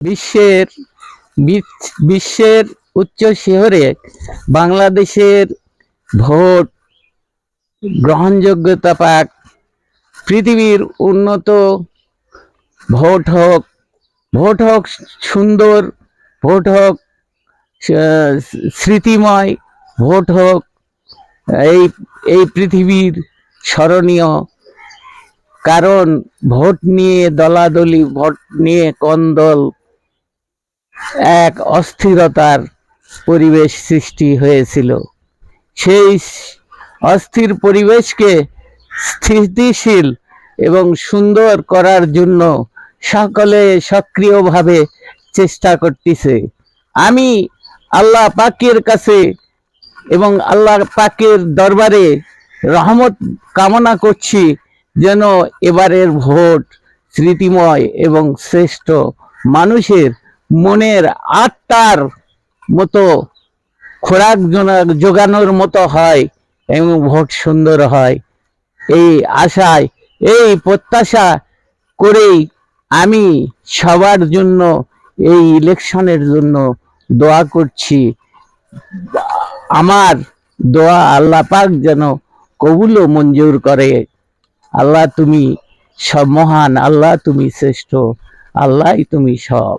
বিশ্বের বিশ্বের উচ্চ শহরে বাংলাদেশের ভোট গ্রহণযোগ্যতা পাক। পৃথিবীর উন্নত ভোট হোক সুন্দর, ভোট হোক স্মৃতিময়, ভোট হোক এই এই পৃথিবীর স্মরণীয়। কারণ ভোট নিয়ে দলাদলি, ভোট নিয়ে কোন্দল, এক অস্থিরতার পরিবেশ সৃষ্টি হয়েছিল। সেই অস্থির পরিবেশকে স্থিতিশীল এবং সুন্দর করার জন্য সকলে সক্রিয়ভাবে চেষ্টা করতেছে। আমি আল্লাহ পাকের কাছে এবং আল্লাহ পাকের দরবারে রহমত কামনা করছি, যেন এবারের ভোট স্মৃতিময় এবং শ্রেষ্ঠ, মানুষের মনের আত্মার মতো খোরাক জোগানোর মতো হয় এবং ভোট সুন্দর হয়। এই আশায়, এই প্রত্যাশা করেই আমি সবার জন্য এই ইলেকশনের জন্য দোয়া করছি। আমার দোয়া আল্লাহ পাক যেন কবুল ও মঞ্জুর করে। আল্লাহ তুমি সব মহান, আল্লাহ তুমি শ্রেষ্ঠ, আল্লাহ তুমি সব।